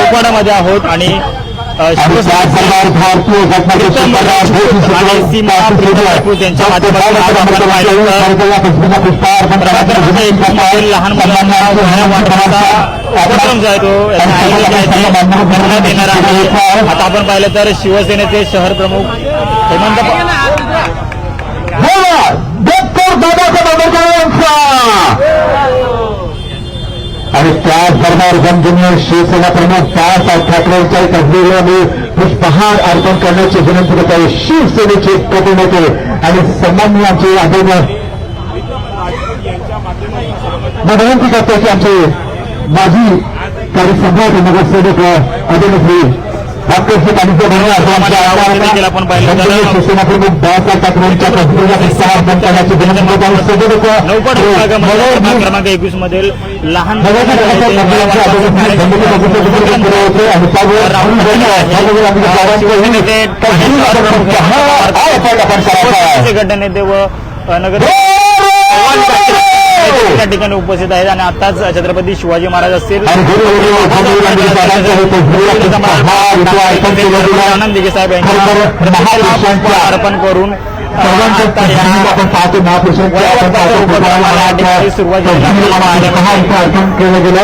नौपाड्यामध्ये आहोत आणि सीमा त्यांच्या माध्यमातून आज आपण पाहिलं लहान मुलांना वाटण्याचा उपक्रम जो आहे तो करण्यात येणार आहे. आता आपण पाहिलं तर शिवसेनेचे शहर प्रमुख हेमंत आणि त्याचबरोबर गमजनीय शिवसेना प्रमुख बाळासाहेब ठाकरेंच्या तस्वीरीमध्ये पुष्पहार अर्पण करण्याची विनंती करत आहे. शिवसेनेचे प्रतिनिधी आणि सन्माननीय आमचे आदरणीय विनंती करतो की आमचे माजी कार्यसम्राट नगरसेवक आदरणीय डॉक्टर आपण पाहिलं शिवसेना प्रमुख बाळासाहेब ठाकरेंच्या पुष्पहार अर्पण करण्याची विनंती करत आहे. नौपड विभागामध्ये क्रमांक 21 मधील लहान गटनेते व नगर त्या ठिकाणी उपस्थित आहेत आणि आताच छत्रपती शिवाजी महाराज असतील आनंद दिघे साहेब यांनी अर्पण करून सुरुवात केलं गेलं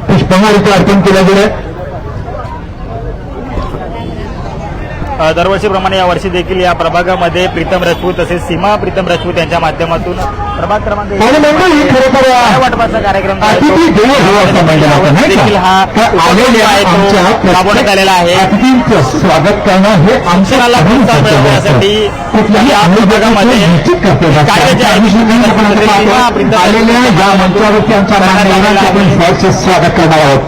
पुष्पहार इथे अर्पण केलं गेलं. दरवर्षीप्रमाणे यावर्षी देखील या प्रभागामध्ये प्रीतम राजपूत तसेच सीमा प्रीतम राजपूत यांच्या माध्यमातून प्रभाग क्रमांक वाटपाचा कार्यक्रम देखील हा राबवण्यात आलेला आहे. स्वागत करणं हे अंशनाला प्रोत्साहन मिळवण्यासाठी या प्रभागामध्ये आलेल्या या मंचावरती आमच्या स्वागत करणार आहोत.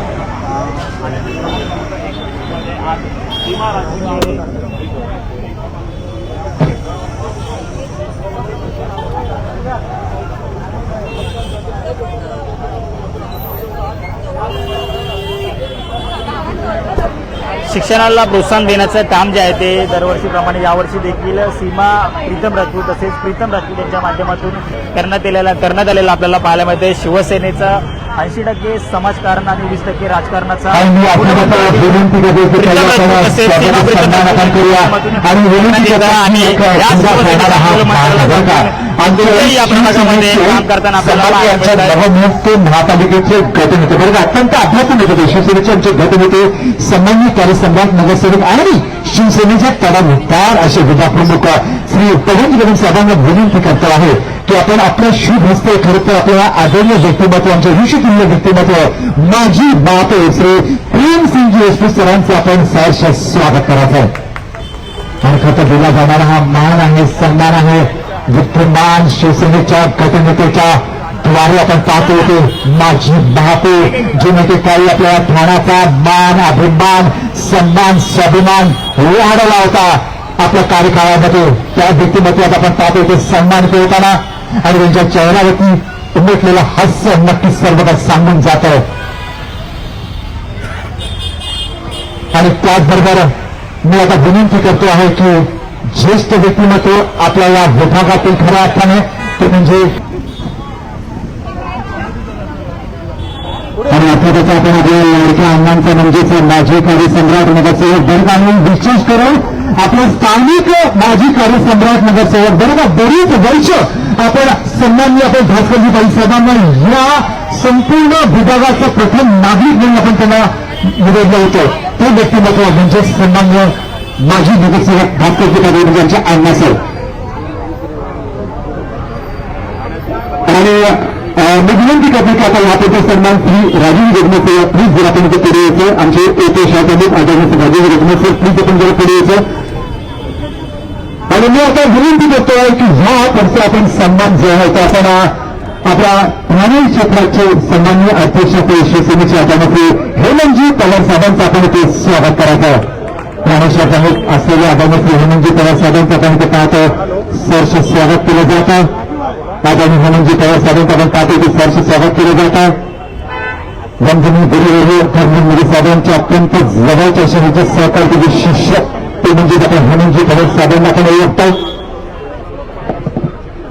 शिक्षणाला प्रोत्साहन देण्याचं काम जे आहे ते दरवर्षीप्रमाणे यावर्षी देखील सीमा प्रीतम राजपूत तसेच प्रीतम राजपूत यांच्या माध्यमातून करण्यात आलेला आपल्याला पाहायला मिळते. शिवसेनेचा 80% समाजकारण आणि 20% राजकारणाचा या प्रभागामध्ये काम करताना आपल्याला महापालिकेचे गटनेते बरोबर अत्यंत अभ्यासू नेते शिवसेनेचे आमचे गटनेते सन्माननीय कार्यसम्राट नगरसेवक आणि शिवसेनेचे तडामुतार असे विभागप्रमुख श्री पवन साहेबांना विनंती करतो आहे की आपण आपल्या शुभ हस्ते खरं तर आपल्या आदरणीय व्यक्तिमत्व आमचे ऋषितुल्य व्यक्तिमत्व माजी बापे श्री प्रेमसिंगजी एसपी सरांचं आपण सहर्ष स्वागत करायचं आहे. आणि खरं दिला जाणारा हा मान आहे सन्मान आहे विद्यमान शिवसेनेच्या गटनेतेच्या द्वारे आपण पाहतो होते माजी बापे जे नेते काही आपल्या ठाण्याचा मान अभिमान सन्मान स्वाभिमान वाढवला होता आपल्या कार्यकाळामध्ये. त्या व्यक्तिमत्वात आपण पाहतो होते सन्मानित होताना आणि त्यांच्या चेहऱ्यावरती उमटलेलं हास्य नक्कीच सर्व काही सांगून जात आहे. आणि त्याचबरोबर मी आता विनंती करतो आहे की ज्येष्ठ व्यक्तिमत्व आपल्या या विभागातील खऱ्या अर्थाने ते म्हणजे आणि आता त्याचा आपण लाडक्या अण्णांचा म्हणजेच माजी कार्यसम्राट नगरसेवक बरोबर आणि विशेष करून आपले स्थानिक माजी कार्यसम्राट नगरसेवक बरोबर बरीच वर्ष आपण सन्माननीय आपण भास्करजी बाई साहेबांना या संपूर्ण विभागाचं प्रथम नागरिक म्हणून आपण त्यांना निवडलं होतं. ते व्यक्तिमत्व म्हणजे सन्माननीय माजी नगरसेवक भास्करजी बाई यांच्या अण्णासाहेब. आणि मी विनंती करतो की आता यापैकी सन्मान श्री राजीव जगमसे प्लीज जर आपण पुढे यायचं. आमचे येथे शासनिक आदरणीय राजीव जगमसे प्लीज आपण जरा पुढे यायचं. आणि मी आता विनंती करतोय की ह्या वर्षी आपण सन्मान जो आहे तो आपण आपल्या ठाणे क्षेत्राचे सन्माननीय अध्यक्ष ते शिवसेनेचे आदरणीय हेमंतजी पवार साहेबांचं आपण ते स्वागत करायचं. ठाणे क्षेत्रात असलेले आदरणीय हेमंतजी पवार साहेबांचं आपण ते पाहतो सहर्ष स्वागत केलं जातं. आदरणीय हेमंतजी पवार साहेबांचं आपण पाहतो ते सहर्ष स्वागत केलं जातं. गंजनी गुरुवर्य धर्मेंद्र साहेबांचे अत्यंत जवळच्या शरीराचे सहकारी शिष्य ते म्हणजे आपण हेमंतजी पवार साहेबांना आपण ओळखतो.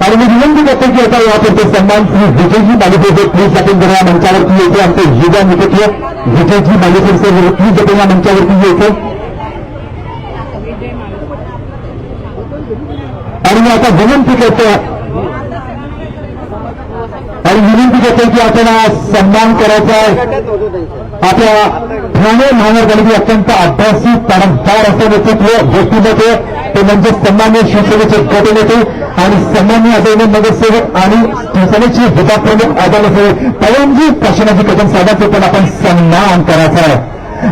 आणि मी विनंती करते की आता यापुरते सन्मान श्री विजयजी मालिकेचे प्लीज आपण जरा मंचावरती येते. आमचे युवा नेतृत्व विजयजी मालिके सर प्लीज आपण या मंचावरती येते. आणि मी आता विनंती करतो की आपण सन्मान करायचा आपल्या ठाणे महानगरपालिकेचे अत्यंत अभ्यासी तडफदार असं नेतृत्व व्यक्तिमत्व ते म्हणजे सन्मान्य शिवसेनेचे गटनेते आणि सन्मान्य आदरणीय नगरसेवक आणि शिवसेनेचे विभागप्रमुख आदरणीय पवनजी काशीनाथजी कदम साहेबांचे पण आपण सन्मान करायचा आहे.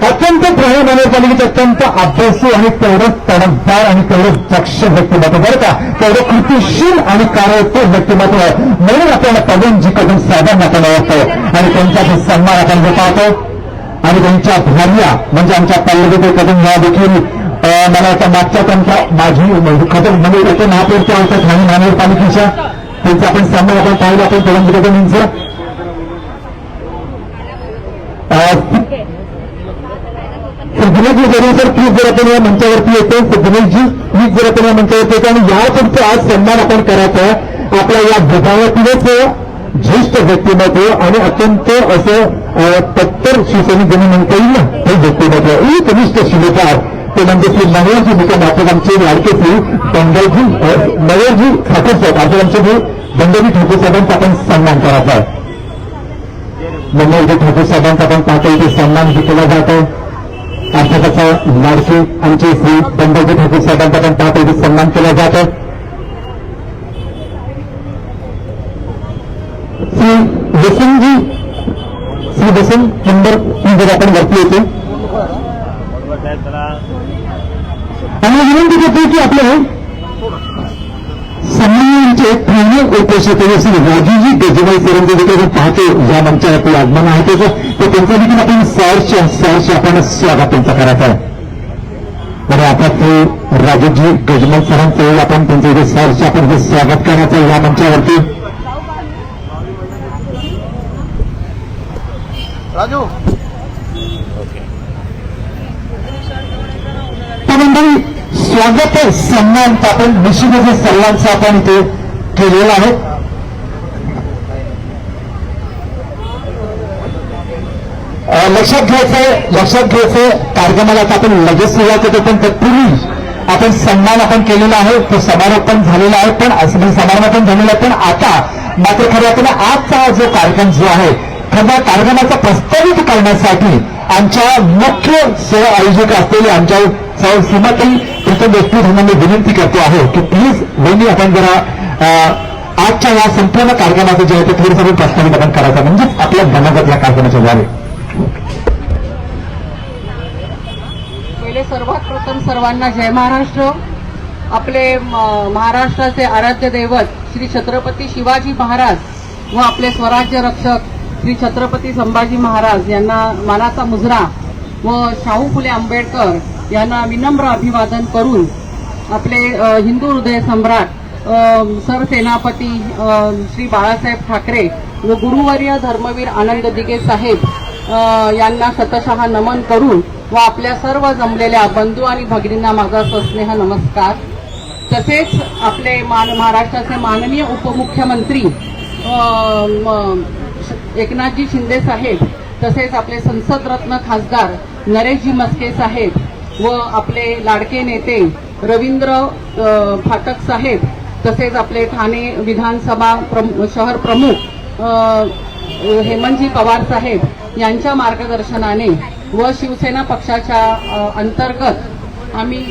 अत्यंत ठाणे महानगरपालिकेचे अत्यंत अभ्यासू आणि तेवढं तडफदार आणि तेवढं दक्ष व्यक्तिमत्व बरं का, तेवढं कृतीशील आणि कार्यरत व्यक्तिमत्व म्हणून आपल्याला पवनजी कदम साहेबांना आपण ओळखतो आणि त्यांचा सन्मान आपण जे पाहतो. आणि त्यांच्या भार्या म्हणजे आमच्या पल्लवी कदम या देखील मला आता मागच्या त्यांच्या माझी कदम म्हणजे येथे महापौरच्या होत्या ठाणे महानगरपालिकेच्या त्यांचा आपण सन्मान आपण पाहिलं. आपण पवनजी कदम यांचं दिनेशजी जरी सर प्लीज जर आपण या मंचावरती येतो. दिनेशजी प्लीज जर आपण या मंचावरती येतो आणि यापुढचा आज सन्मान आपण करायचा आपल्या या विभागातीलच ज्येष्ठ व्यक्तिमत्व आणि अत्यंत असं तत्पर शिवसैनिक ज्यांनी म्हणता येईल ना हे व्यक्तिमत्व ही कनिष्ठ शिलेदार ते म्हणजे श्री नवरजी मुख्य आपण आमचे लाडके श्री बंडलजी नवरजी ठाकूर साहेब आपण आमचे जे बंडलजी ठाकूर साहेबांचा आपण सन्मान करायचा आहे. नवरजी ठाकूर साहेबांचा आपण पाहतो इथे सन्मान केला जातो. अर्थातचा लाडके आमचे श्री बंडलजी ठाकूर साहेबांचा आपण पाहतो इथे सन्मान केला जातो. श्री वसंतजी श्री वसंत नंबर 3 जर आपण वरती येतो आणि विनंती करतो की आपले सन्मानांचे ठाणे उपस्थित श्री राजूजी गजबाई सरांचे देखील आपण पाहतो या मंचावरती आगमन आहे त्याचं तर त्यांचा देखील आपण सहर्ष आपण स्वागत त्यांचं करायचं आहे. आणि आता ते राजूजी गजबाई सरांचं आपण त्यांचं इथे सहर्ष आपण जे स्वागत करायचं आहे या मंचावरती. राजू मंडळी स्वागत सन्मान आपण निश्चितच सर्वांचा आपण इथे केलेला आहे. लक्षात घ्यायचं कार्यक्रमाला आता आपण लगेच सुरुवात होतो पण तत्पूर्वी आपण सन्मान आपण केलेला आहे तो समारोप पण झालेला आहे पण समारंभ पण झालेला आहे. पण आता मात्र खऱ्या अर्थाने आजचा जो कार्यक्रम जो आहे खऱ्या कार्यक्रमाचा प्रस्तावित करण्यासाठी आमच्या मुख्य सह आयोजक असलेले आमच्या सीमाताई प्रथम व्यक्ती म्हणून विनंती करतो आहे की प्लीज वहिनी आपण जरा आजच्या या संपूर्ण कार्यक्रमाचं जे आहे ते थोडंसं आपण प्रस्तावित आपण करायचं म्हणजेच आपल्या धनागत या कार्यक्रमाच्या द्वारे. पहिले सर्वात प्रथम सर्वांना जय महाराष्ट्र. आपले महाराष्ट्राचे आराध्य दैवत श्री छत्रपती शिवाजी महाराज व आपले स्वराज्य रक्षक श्री छत्रपती संभाजी महाराज यांना मानाचा मुजरा व शाहू फुले आंबेडकर यांना विनम्र अभिवादन करून आपले हिंदू हृदय सम्राट सरसेनापती श्री बाळासाहेब ठाकरे व गुरुवर्य धर्मवीर आनंद दिघे साहेब यांना शतशः नमन करून व आपल्या सर्व जमलेल्या बंधू आणि भगिनींना माझा सस्नेह नमस्कार. तसेच आपले महाराष्ट्राचे माननीय उपमुख्यमंत्री एकनाथजी शिंदे साहेब तसेच आपले संसदरत्न खासदार नरेशजी मस्के साहेब व आपले लाडके नेते रवींद्र फाटक साहेब तसेच आपले ठाणे विधानसभा शहर प्रमुख हेमंतजी पवार साहेब यांच्या मार्गदर्शनाने व शिवसेना पक्षाच्या अंतर्गत आम्ही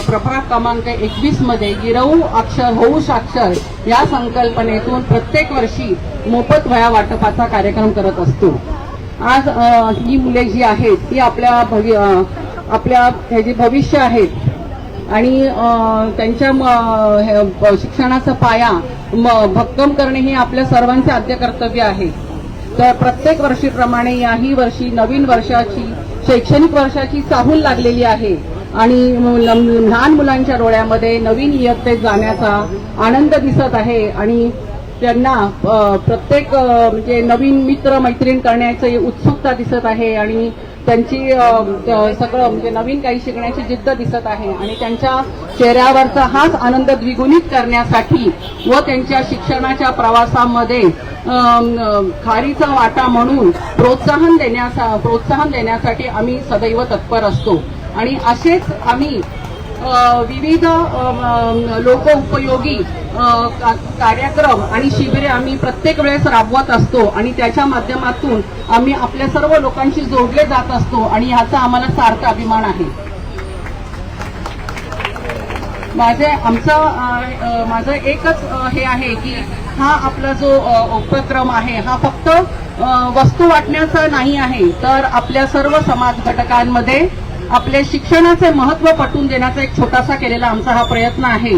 प्रभाग क्रमांक 21 मध्ये गिरवू अक्षर होऊ साक्षर या संकल्पनेतून प्रत्येक वर्षी मोफत वह्या वाटपाचा कार्यक्रम करत असतो. आज ही मुले जी आहेत ती आपल्या हे जे भविष्य आहेत आणि त्यांच्या शिक्षणाचा पाया भक्कम करणे हे आपल्या सर्वांचे आद्य कर्तव्य आहे. तर प्रत्येक वर्षीप्रमाणे याही वर्षी नवीन वर्षाची शैक्षणिक वर्षाची चाहूल लागलेली आहे आणि लहान मुलांच्या डोळ्यामध्ये नवीन इयत्तेत जाण्याचा आनंद दिसत आहे आणि त्यांना प्रत्येक म्हणजे नवीन मित्र मैत्रीण करण्याची उत्सुकता दिसत आहे आणि त्यांची सगळं म्हणजे नवीन काही शिकण्याची जिद्द दिसत आहे आणि त्यांच्या चेहऱ्यावरचा हाच आनंद द्विगुणित करण्यासाठी व त्यांच्या शिक्षणाच्या प्रवासामध्ये खारीचा वाटा म्हणून प्रोत्साहन देण्यासाठी आम्ही सदैव तत्पर असतो आणि असेच आम्ही विविध लोकोपयोगी कार्यक्रम आणि शिबिरे आम्ही प्रत्येक वेळेस राबवत असतो आणि त्याच्या माध्यमातून आम्ही आपल्या सर्व लोकांशी जोडले जात असतो आणि ह्याचा आम्हाला सार्थ अभिमान आहे. माझं एकच हे आहे की हा आपला जो उपक्रम आहे हा फक्त वस्तू वाटण्याचा नाही आहे, तर आपल्या सर्व समाज घटकांमध्ये आपले शिक्षणाचे महत्त्व पटवून देण्याचा एक छोटासा केलेला आमचा हा प्रयत्न आहे.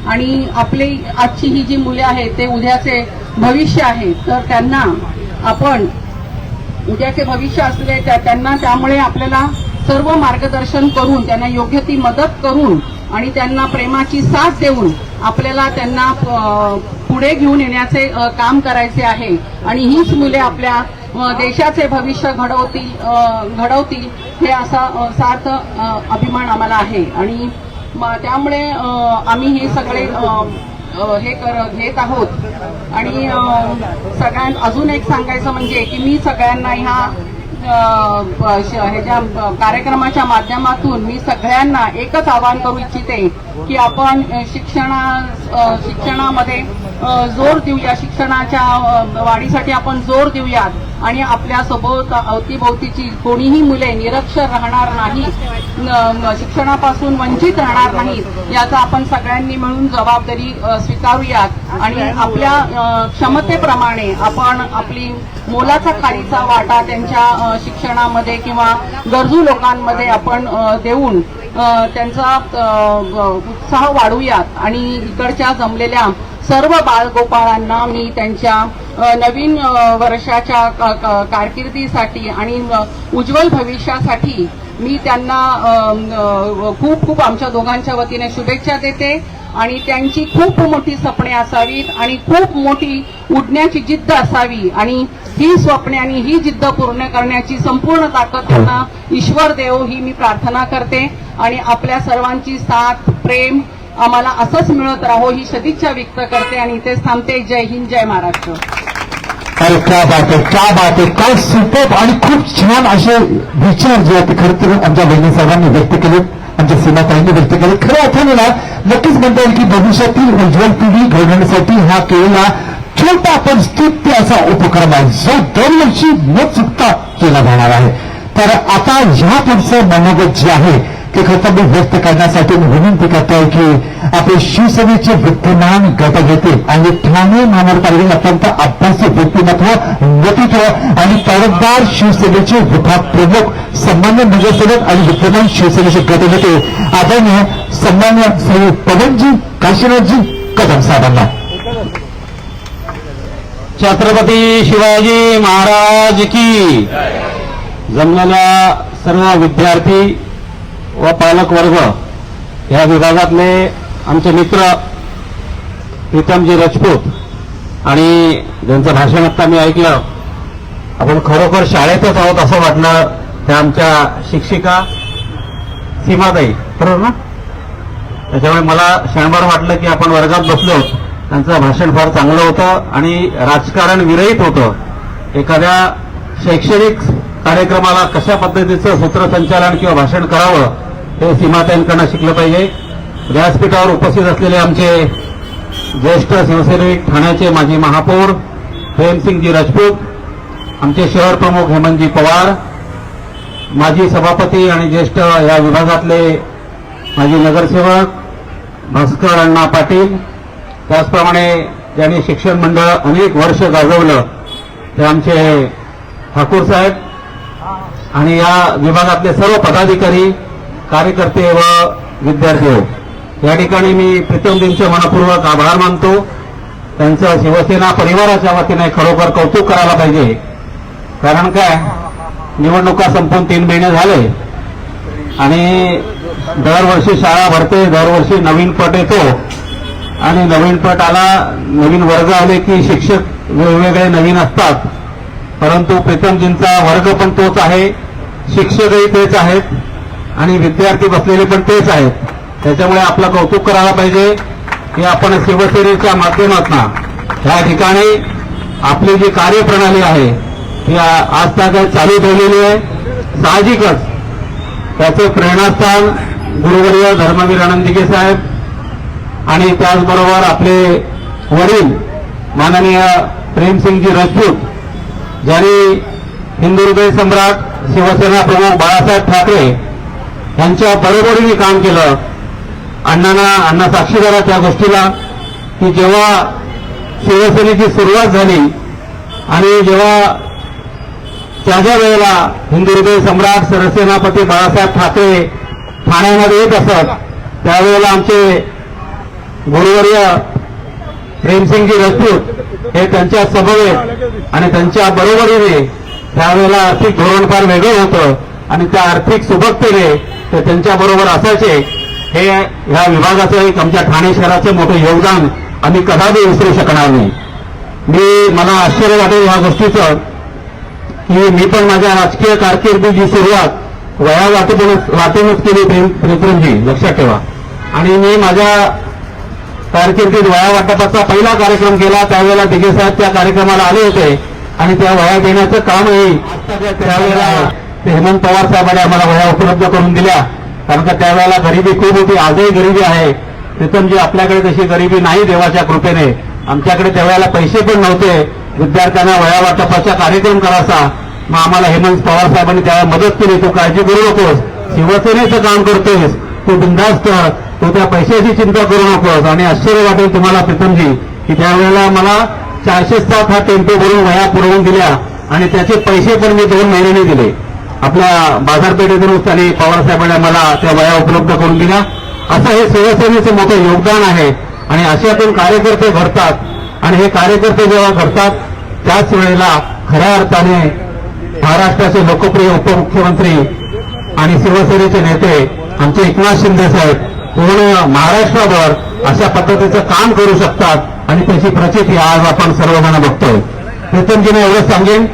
आणि आपली आजची ही जी मुले आहेत ते उद्याचे भविष्य आहे, तर त्यांना आपण उद्याचे भविष्य असले त्यांना त्यामुळे आपल्याला सर्व मार्गदर्शन करून त्यांना योग्य ती मदत करून आणि त्यांना प्रेमाची साथ देऊन आपल्याला त्यांना पुढे घेऊन येण्याचे काम करायचे आहे आणि हीच मुले आपल्या देशाचे भविष्य घडवतील हे असा सार्थ अभिमान आम्हाला आहे. आणि त्यामुळे आम्ही हे सगळे हे घेत आहोत. आणि अजून एक सांगायचं म्हणजे की मी सगळ्यांना ह्याच्या कार्यक्रमाच्या माध्यमातून मी सगळ्यांना एकच आवाहन करू इच्छिते की आपण शिक्षणामध्ये जोर देऊया, शिक्षणाच्या वाढीसाठी आपण जोर देऊयात आणि आपल्या अवतीभोवतीची कोणीही मुले निरक्षर राहणार नाही, शिक्षणापासून वंचित राहणार नाहीत याचा आपण सगळ्यांनी मिळून जबाबदारी स्वीकारूयात आणि आपल्या क्षमतेप्रमाणे आपण आपली मोलाचा खारीचा वाटा त्यांच्या शिक्षणामध्ये किंवा गरजू लोकांमध्ये आपण देऊन त्यांचा उत्साह वाढवूयात. आणि इकडच्या जमलेल्या सर्व बाळगोपाळांना मी त्यांच्या नवीन वर्षाच्या कारकिर्दीसाठी आणि उज्ज्वल भविष्यासाठी मी त्यांना खूप खूप आमच्या दोघांच्या वतीने शुभेच्छा देते आणि त्यांची खूप मोठी स्वप्ने असावीत आणि खूप मोठी उडण्याची जिद्द असावी आणि ही स्वप्ने आणि ही जिद्द पूर्ण करण्याची संपूर्ण ताकद त्यांना ईश्वर देव ही मी प्रार्थना करते आणि आपल्या सर्वांची साथ प्रेम आम्हाला असंच मिळत राहो ही सदिच्छा व्यक्त करते आणि इथेच थांबते. जय हिंद, जय महाराष्ट्र. अरे क्या बात आहे, क्या बात आहे, काय सुपर आणि खूप छान असे विचार जे आहेत खरं तर आमच्या बहिणी साहेबांनी व्यक्त केले, आमच्या सीमाताईंनी व्यक्त केले. खऱ्या अर्थाने ना नक्कीच म्हणता येईल की भविष्यातील उज्ज्वल पिढी घडवण्यासाठी हा केलेला छोटा पण स्तुत्य असा उपक्रम आहे जो दरवर्षी न चुकता केला जाणार आहे. तर आता ह्या पुढचं मनोगत जे आहे ते कर्तव्य व्यक्त करण्यासाठी मी विनंती करतोय की आपले शिवसेनेचे विद्यमान गटनेते आणि ठाणे महानगरपालिकेचे अत्यंत अभ्यासू व्यक्तिमत्व, नेतृत्व आणि तडफदार शिवसेनेचे विभाग प्रमुख, सन्मान्य नगरसेवक आणि विद्यमान शिवसेनेचे गटनेते आदरणीय सन्मान्य श्री पवनजी काशीनाथजी कदम साहेबांना. छत्रपती शिवाजी महाराज की. जमलेल्या सर्व विद्यार्थी व पालक वर्ग, या विभागातले आमचे मित्र प्रीतमजी राजपूत आणि ज्यांचं भाषण आता मी ऐकलं, आपण खरोखर शाळेतच आहोत असं वाटलं. त्या आमच्या शिक्षिका सीमाताई, बरोबर ना? त्याच्यामुळे मला क्षणभर वाटलं की आपण वर्गात बसलो. त्यांचं भाषण फार चांगलं होतं आणि राजकारण विरहित होतं. एखाद्या शैक्षणिक कार्यक्रमाला कशा पद्धतीचं सूत्रसंचालन किंवा भाषण करावं हे सीमाताईंकडनं शिकलं पाहिजे. व्यासपीठावर उपस्थित असलेले आमचे ज्येष्ठ शिवसैनिक, ठाण्याचे माजी महापौर प्रेमसिंगजी राजपूत, आमचे शहर प्रमुख हेमंतजी पवार, माजी सभापती आणि ज्येष्ठ या विभागातले माजी नगरसेवक भास्कर अण्णा पाटील, त्याचप्रमाणे ज्यांनी शिक्षण मंडळ अनेक वर्ष गाजवलं ते आमचे ठाकूर साहेब आणि या विभागातले सर्व पदाधिकारी, कार्यकर्ते व विद्यार्थी हो. या ठिकाणी मी प्रीतमजींचे मनपूर्वक आभार मानतो. त्यांचं शिवसेना परिवाराच्या वतीने खरोखर कौतुक करायला पाहिजे. कारण काय, निवडणुका संपून 3 महिने झाले आणि दरवर्षी शाळा भरते, दरवर्षी नवीन पट येतो आणि नवीन पट आला, नवीन वर्ग आले की शिक्षक वेगवेगळे नवीन असतात. परंतु प्रीतमजींचा वर्ग पण तोच आहे, शिक्षकही तेच आहेत आणि विद्यार्थी बसलेले पण तेच आहेत. त्याच्यामुळे आपलं कौतुक करायला पाहिजे की आपण शिवसेनेच्या माध्यमातून या ठिकाणी आपली जी कार्यप्रणाली आहे ती आज तागायत चालू ठेवलेली आहे. साहजिकच त्याचे प्रेरणास्थान गुरुवर्य धर्मवीर आनंदिके साहेब आणि त्याचबरोबर आपले वडील माननीय प्रेमसिंगजी राजपूत, ज्यांनी हिंदू हृदय सम्राट शिवसेना प्रमुख बाळासाहेब ठाकरे यांच्या बरोबरीने काम केलं. अण्णा साक्षीदार त्या गोष्टीला की जेव्हा शिवसेनेची सुरुवात झाली आणि जेव्हा त्याच्या वेळेला हिंदू हृदय सम्राट सरसेनापती बाळासाहेब ठाकरे ठाण्यामध्ये येत असत, त्यावेळेला आमचे गुरुवर्य प्रेमसिंगजी राजपूत हे त्यांच्या समवेत आणि त्यांच्या बरोबरीने त्यावेळेला आर्थिक धोरण फार वेगळं होतं आणि त्या आर्थिक सुबकतेने ते त्यांच्याबरोबर असायचे. हे ह्या विभागाचं एक आमच्या ठाणे शहराचं मोठं योगदान आम्ही कदापि विसरू शकणार नाही. मला आश्चर्य वाटेल ह्या गोष्टीचं की मी पण माझ्या राजकीय कारकिर्दीची सुरुवात वया वाटूनच केली प्रेमजी, लक्षात ठेवा. आणि मी माझ्या कारकिर्दीत वया वाटपाचा पहिला कार्यक्रम केला. त्यावेळेला दिघे साहेब त्या कार्यक्रमाला आले होते आणि त्या वया देण्याचं कामही त्यावेळेला हेमंत पवार साहेबांनी आम्हाला वया उपलब्ध करून दिल्या. कारण का त्यावेळेला गरिबी खूप होती, आजही गरिबी आहे. प्रीतमजी, आपल्याकडे तशी गरिबी नाही देवाच्या कृपेने. आमच्याकडे त्यावेळेला पैसे पण नव्हते विद्यार्थ्यांना वया वाटपाचा कार्यक्रम करायचा. मग आम्हाला हेमंत पवार साहेबांनी त्यावेळेला मदत केली. तू काळजी करू नकोस, शिवसेनेचं काम करतोयस, तू बिनधास्त, तू त्या पैशाची चिंता करू नकोस. आणि आश्चर्य वाटेल तुम्हाला प्रीतमजी की त्यावेळेला मला 407 हा टेम्पो भरून वया पुरवून दिल्या आणि त्याचे पैसे पण मी 2 महिन्यांनी दिले. आपल्या बाजारपेठेतून त्यांनी पवारसाहेबांनी मला त्या वया उपलब्ध करून दिल्या. असं हे शिवसेनेचं मोठं योगदान आहे आणि अशातून कार्यकर्ते घडतात आणि हे कार्यकर्ते जेव्हा घडतात त्याच वेळेला खऱ्या अर्थाने महाराष्ट्राचे लोकप्रिय उपमुख्यमंत्री आणि शिवसेनेचे नेते आमचे एकनाथ शिंदे साहेब पूर्ण महाराष्ट्रावर अशा पद्धतीचं काम करू शकतात आणि त्याची प्रचिती आज आपण सर्वजण बघतोय. प्रीतमजीने एवढंच सांगेन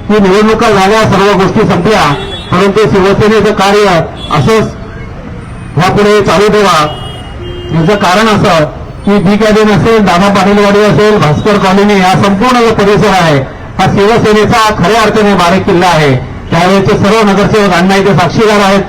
की निवडणुका झाल्या, सर्व गोष्टी संपल्या, परंतु शिवसेनेचं कार्य असंच ह्यापुढे चालू ठेवा. याचं कारण असं की बी कॅबिन असेल, दादा पाटीलवाडी असेल, भास्कर कॉलनी, हा संपूर्ण जो परिसर आहे हा शिवसेनेचा खऱ्या अर्थाने बारीक किल्ला आहे. त्यावेळेचे सर्व नगरसेवक अण्णा इथे साक्षीदार आहेत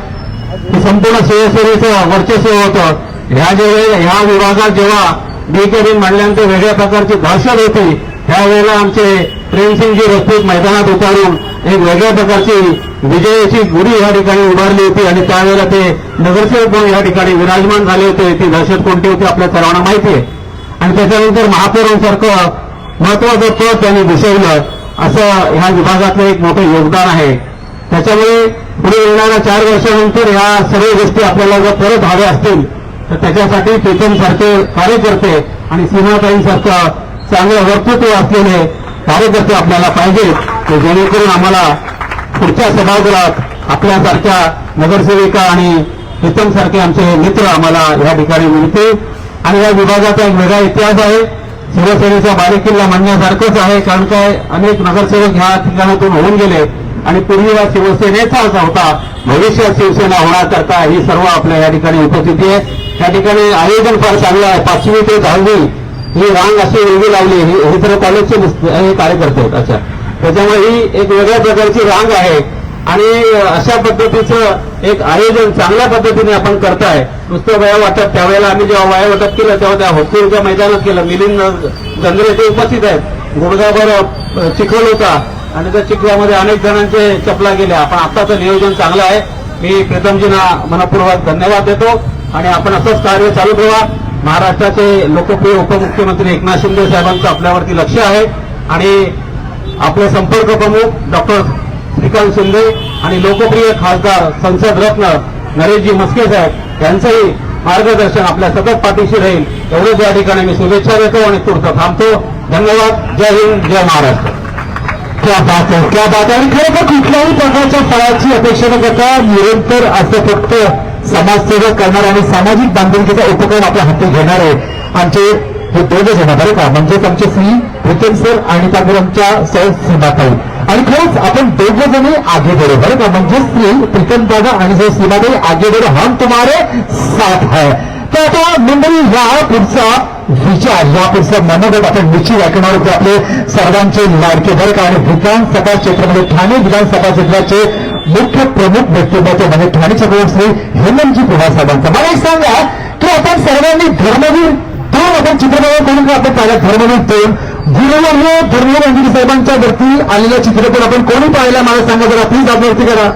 की संपूर्ण शिवसेनेचं वर्चस्व होतं. ह्या विभागात जेव्हा बी कॅबिन म्हणल्यानंतर वेगळ्या प्रकारची दहशत होती, त्यावेळेला आमचे प्रेमसिंगजी राजपूत मैदानात उतारून एक वेगळ्या प्रकारची विजयाची गुढी या ठिकाणी उभारली होती आणि त्यावेळेला ते नगरसेवक म्हणून या ठिकाणी विराजमान झाले होते. ती दहशत कोणती होती आपल्या सर्वांना माहिती आहे. आणि त्याच्यानंतर महापौरांसारखं महत्वाचं पद त्यांनी भूषवलं, असं ह्या विभागातलं एक मोठं योगदान आहे. त्याच्यामुळे पुढे येणाऱ्या 4 वर्षानंतर ह्या सर्व गोष्टी आपल्याला जर परत हव्या असतील तर त्याच्यासाठी प्रीतमसारखे कार्यकर्ते आणि सीमाताईंसारखं चांगलं वक्तृत्व असलेले कार्यकर्ते आपल्याला पाहिजेत, जेणेकरून आम्हाला पुढच्या सभागृहात आपल्यासारख्या नगरसेविका आणि प्रीतमसारखे आमचे मित्र आम्हाला या ठिकाणी मिळतील. आणि या विभागाचा एक वेगळा इतिहास आहे. शिवसेनेचा बारीक किल्ला म्हणण्यासारखंच आहे, कारण काय अनेक नगरसेवक ह्या ठिकाणातून होऊन गेले आणि पूर्वी हा शिवसेनेचाच होता, भविष्यात शिवसेना होण्याकरता ही सर्व आपल्या या ठिकाणी उपस्थिती आहे. त्या ठिकाणी आयोजन फार चांगलं आहे. 5वी ते 10वी ही रांग अशी वेगळी लावली. हे सर्व कॉलेजचे हे कार्यकर्ते आहेत. अच्छा, त्याच्यामुळे ही एक वेगळ्या प्रकारची रांग आहे आणि अशा पद्धतीचं एक आयोजन चांगल्या पद्धतीने आपण करताय. नुसतं वया वाटप, त्यावेळेला आम्ही जेव्हा वया वाटप केलं तेव्हा त्या होस्टेलच्या मैदानात केलं. मिलिंद गंद्रे ते उपस्थित आहेत. गुडगाभर चिखल होता आणि त्या चिखलामध्ये अनेक जणांचे चपला गेल्या. पण आताचं नियोजन चांगलं आहे. मी प्रीतमजींना मनपूर्वक धन्यवाद देतो आणि आपण असंच कार्य चालू ठेवा. महाराष्ट्राचे लोकप्रिय उपमुख्यमंत्री एकनाथ शिंदे साहेबांचं आपल्यावरती लक्ष आहे आणि आपले संपर्क प्रमुख डॉक्टर श्रीकांत शिंदे आणि लोकप्रिय खासदार संसद रत्न नरेशजी म्हस्के साहेब यांचंही मार्गदर्शन आपल्या सतत पाठीशी राहील. एवढंच या ठिकाणी मी शुभेच्छा देतो आणि तुर्त थांबतो. धन्यवाद. जय हिंद, जय महाराष्ट्र. क्या बात आहे, क्या बात आहे. आणि खरोखर कुठल्याही प्रकारच्या फळाची अपेक्षा न करता निरंतर असं फक्त समाजसेवा करणारे आणि सामाजिक बांधिलकीचा उपक्रम आपल्या हाती घेणारे आमचे हे 2 जण बरं का, म्हणजेच आमचे श्री प्रीतम सर आणि त्यानंतर आमच्या सौ सीमाताई. आणि खरंच आपण दोघं जणी आगे बढो बरं का, म्हणजे श्री प्रीतम दादा आणि जो सीमाताई आगे बढो हम तुम्हारे साथ है. तर आता मंडळी या पुढचा विचार, या पुढचा मनोगत आपण निश्चित ऐकणार होतो आपले सर्वांचे लाडके बरं का. आणि विधानसभा क्षेत्रामध्ये ठाणे विधानसभा क्षेत्राचे मुख्य प्रमुख व्यक्तिमत्व म्हणजे ठाणे चक्रवर्ती श्री हेमंतजी पवार साहेबांचा. मला एक सांगा की आपण सर्वांनी धर्मवीर दोन आपण चित्रपट करून का आपण पाहिला धर्मवीर दोन गुरुवर्य धर्मवीर अंजली साहेबांच्या वरती आलेला चित्रपट आपण कोणी पाहिला मला सांगा जरा प्लीज आपण वरती करा.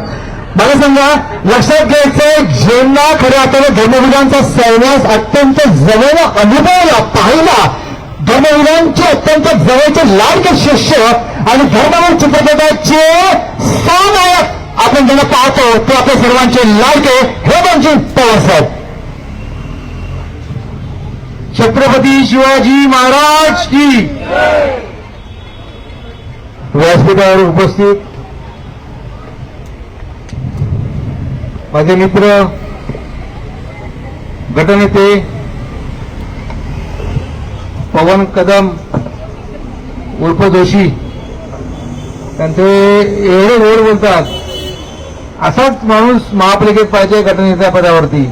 मला सांगा लक्षात घ्यायचं ज्यांना खऱ्या अर्थाने धर्मवीरांचा सहवास अत्यंत जवळ अनुभवला पाहिला, धर्मवीरांचे अत्यंत जवळचे लाडके शिष्य आणि धर्मवीर चित्रपटाचे सहनायक आपण ज्यांना पाहतो ते आपल्या सर्वांचे लाडके हेमंतजी पवार साहेब. छत्रपती शिवाजी महाराज की. व्यासपीठावर उपस्थित माझे मित्र गटनेते पवन कदम उर्फ जोशी, त्यांचे एवढे गोड बोलतात, असाच माणूस महापालिकेत पाहिजे गटनेत्या पदावरती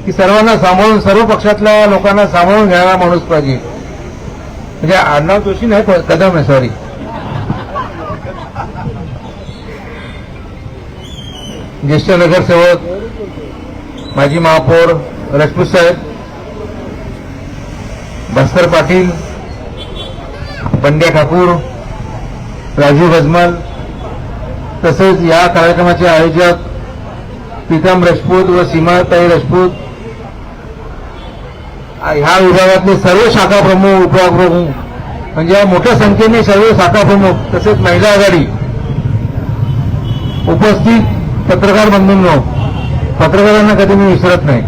की सर्वांना सांभाळून, सर्व पक्षातल्या लोकांना सांभाळून घेणारा माणूस पाहिजे. म्हणजे आडनाव जोशी नाही, कदम आहे, सॉरी. ज्येष्ठ नगरसेवक माजी महापौर राजपूत साहेब, भास्कर पाटील, बंड्या ठाकूर, राजू गजमल, तसेच या कार्यक्रमाचे आयोजक प्रीतम राजपूत व सीमाताई राजपूत, ह्या विभागातले सर्व शाखा प्रमुख, उपप्रमुख म्हणजे मोठ्या संख्येने सर्व शाखा प्रमुख, तसेच महिला आघाडी, उपस्थित पत्रकार बंधूंनो, पत्रकारांना कधी मी विसरत नाही,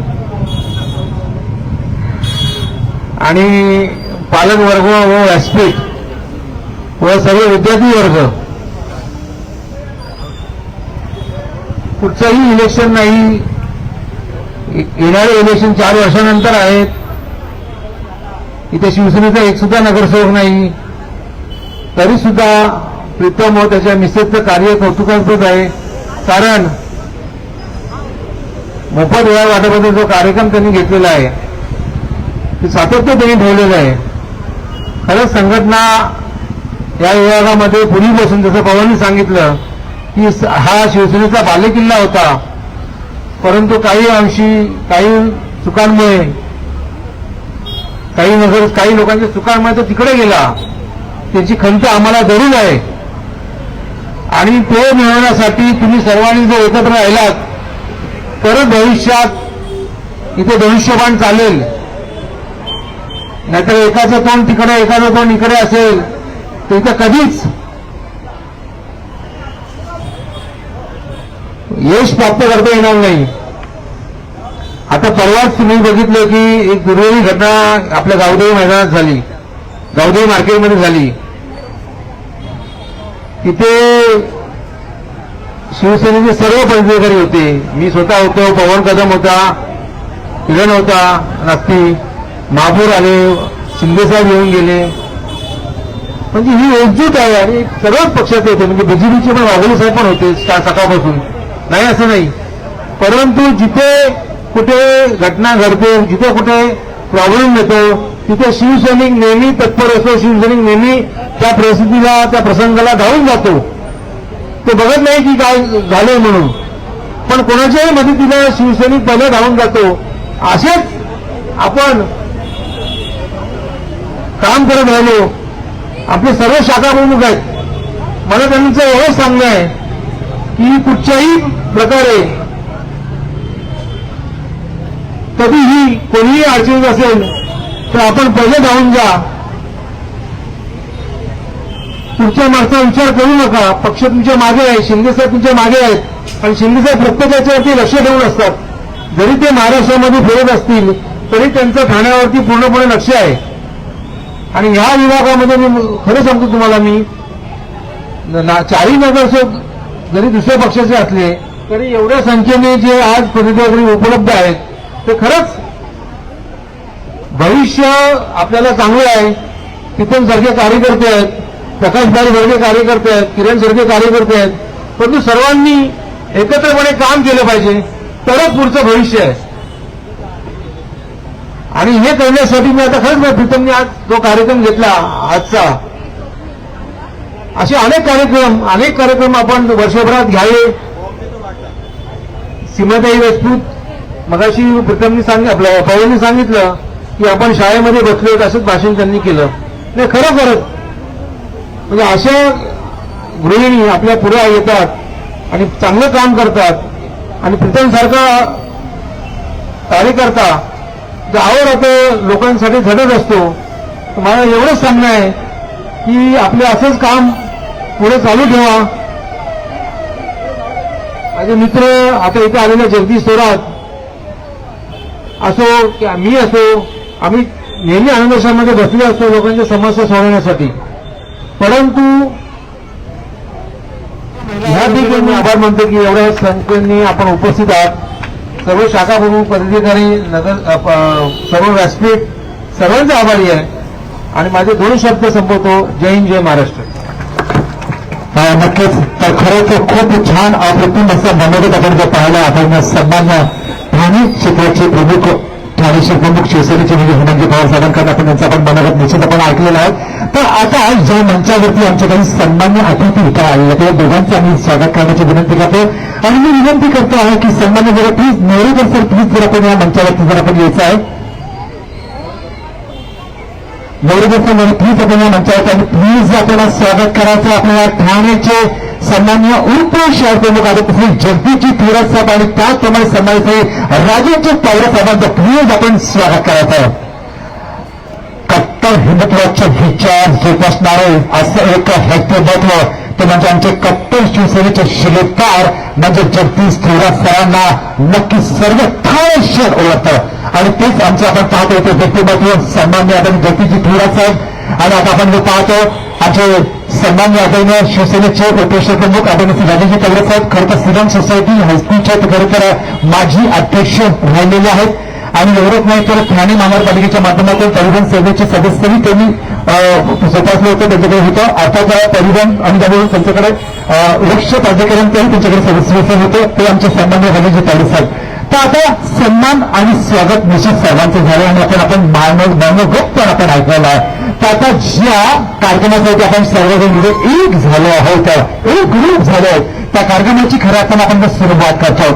आणि पालक वर्ग व व्यासपीठ व सर्व विद्यार्थी वर्ग, कुठचंही इलेक्शन नाही, येणारे इलेक्शन 4 वर्षानंतर आहेत. इथे शिवसेनेचा एक सुद्धा नगरसेवक नाही, तरी सुद्धा प्रीतम व त्याच्या मिसेसचं कार्य कौतुकास्पद आहे. कारण मोफत वेळा वाटपाचा जो कार्यक्रम त्यांनी घेतलेला आहे ते सातत्य त्यांनी ठेवलेलं आहे. खरंच संघटना या विभागामध्ये पूर्वीपासून, जसं पवारांनी सांगितलं की हा शिवसेनेचा बालेकिल्ला होता, परंतु काही अंशी, काही चुकांमुळे, काही लोकांच्या चुकांमुळे तो तिकडे गेला. त्याची खंत आम्हाला जरूर आहे आणि तो मिळवण्यासाठी तुम्ही सर्वांनी जर एकत्र राहिलात तरच भविष्यात इथे धनुष्यबाण चालेल. नाहीतर एकाचं तोंड तिकडे, एकाचं तोंड इकडे असेल तर इथं कधीच यश प्राप्त करता येणार नाही. आता परवाच तुम्ही बघितलं की एक दुर्दैवी घटना आपल्या गावदेवी मैदानात झाली, गावदेवी मार्केटमध्ये झाली. तिथे शिवसेनेचे सर्व पदाधिकारी होते, मी स्वतः होतो, पवन कदम होता, किरण होता, नक्की महापौर आले, शिंदेसाहेब येऊन गेले. म्हणजे ही एकजूट आहे आणि सर्वच पक्षाचे होते, म्हणजे बीजेपीचे पण वाघोली साहेब पण होते सकाळपासून, नाही असं नाही. परंतु जिथे कुठे घटना घडते, जिथे कुठे प्रॉब्लेम येतो तिथे शिवसैनिक नेहमी तत्पर असतो, शिवसैनिक नेहमी त्या परिस्थितीला, त्या प्रसंगाला धावून जातो. ते बघत नाही की काय झालंय म्हणून, पण कोणाच्याही मदतीला शिवसैनिक पहिला धावून जातो. असेच आपण काम करत राहिलो. आपले सर्व शाखा प्रमुख आहेत, मला त्यांचं एवढंच सांगणं आहे की कुठच्याही प्रकारे कधीही कोणीही अडचणीत असेल तर आपण पहिले धावून जा, पुढच्या मागचा विचार करू नका. पक्ष तुमच्या मागे आहे, शिंदेसाहेब तुमच्या मागे आहेत आणि शिंदेसाहेब प्रत्येकाच्यावरती लक्ष ठेवून असतात. जरी ते महाराष्ट्रामध्ये फिरत असतील तरी त्यांचं ठाण्यावरती पूर्णपणे लक्ष आहे. आणि ह्या विभागामध्ये मी खरं सांगतो तुम्हाला, मी 4ही नगरसेवक जरी दुसऱ्या पक्षाचे असले तरी एवढ्या संख्येने जे आज पदाधिकारी उपलब्ध आहेत ते खरंच भविष्य आपल्याला चांगलं आहे. तिथून सारखे कार्यकर्ते आहेत प्रकाशभाई वर्गे कार्यकर्ते आहेत, किरण सरगे कार्यकर्ते आहेत, परंतु सर्वांनी एकत्रपणे काम केलं पाहिजे, तरच पुढचं भविष्य आहे. आणि हे करण्यासाठी मी आता खरंच प्रीतमने आज जो कार्यक्रम घेतला आजचा, असे अनेक कार्यक्रम आपण वर्षभरात घ्यावे. सीमाताई राजपूत मगाशी प्रीतमने आपल्या पवारांनी सांगितलं की आपण शाळेमध्ये बसलो, असंच भाषण त्यांनी केलं. नाही, खरोखरच म्हणजे अशा गृहिणी आपल्या पुढे येतात आणि चांगलं काम करतात आणि प्रीतम सारखा कार्यकर्ता आवड लोकांसाठी झटत असतो. मला एवढंच सांगणं आहे की आपलं असंच काम पुढे चालू ठेवा. माझे मित्र आता इथे आलेले जगदीश थोरात असो की मी असो, आम्ही नेहमी आनंदोत्सवामध्ये बसले असतो लोकांच्या समस्या सोडवण्यासाठी. परंतु ह्यापैकी मी आभार मानतो की एवढ्या संख्येने आपण उपस्थित आहात. सर्व शाखा प्रमुख, पदाधिकारी, नगर सर्व व्यासपीठ सर्वांचा आभारी आहे. आणि माझे 2 शब्द संपवतो. जय हिंद, जय महाराष्ट्र. नक्कीच. तर खरंच खूप छान अप्रतिम असं मनोगत आपण जर पाहिलं, आपण सन्मान्य ठाणे क्षेत्राचे प्रमुख, ठाणे प्रमुख शिवसेनेचे म्हणजे हेमंतजी पवार साहेबांकडे आपण त्यांचा आपण मनोगत निश्चित आपण ऐकलेला आहे. तर आता ज्या मंचावरती आमच्या काही सन्मान्य अतिथी इथं आलेले त्या दोघांचं आम्ही स्वागत करण्याची विनंती करतो. आणि मी विनंती करतो आहे की सन्मान्य जरा प्लीज नेहमीकर सर, प्लीज जर आपण या मंचावरती जर आपण यायचं आहे. नेहमीकर सर प्लीज आपण या मंचावरती आणि प्लीज आपल्याला स्वागत करायचं आपल्याला ठाण्याचे सन्मान्य उप शहर प्रमुख श्री जगदीशजी थोरात साहेब आणि त्याचप्रमाणे सन्मानित राजेंद्र पवार साहेबांचं प्लीज आपण स्वागत करायचं आहे. कट्टर हिंदुत्वाचे विचार जोपासणारे असं एक व्यक्तिमत्व ते म्हणजे आमचे कट्टर शिवसेनेचे शिलेदार म्हणजे जगदीश थोरात सरांना नक्की सर्व ठाणे शहर ओळखतं. आणि तेच आमचं आपण पाहतो ते व्यक्तिमत्व सन्मान्य आपण जगदीशजी थोरात साहेब. आणि आता आपण पाहतो आमचे सन्मान्य आदरणीय शिवसेनेचे उपशहर प्रमुख आदरणीय राजेंद्र पवार साहेब. खरं तर सिडन सोसायटी हायस्कूलच्या खरं तर माजी अध्यक्ष राहिलेले आहेत. आणि एवढंच नाही तर ठाणे महानगरपालिकेच्या माध्यमातून परिवहन सेवेचे सदस्यही त्यांनी जोपासले होते, त्यांच्याकडे होतं. आता ज्या परिवहन आणि त्यामुळे त्यांच्याकडे वृक्ष प्राधिकरणही त्यांच्याकडे सदस्य होते, ते आमचे सन्मान्य राजेंद्र पवार साहेब. तर आता सन्मान आणि स्वागत निश्चित सर्वांचं झालं आणि आपण मानवगत पण आपण ऐकलेलं आहे. तर आता ज्या कार्यक्रमासाठी आपण सर्वजण एक झालो आहोत, एक ग्रुप झालो आहोत, त्या कार्यक्रमाची खऱ्या अर्थानं आपण सुरुवात करतो.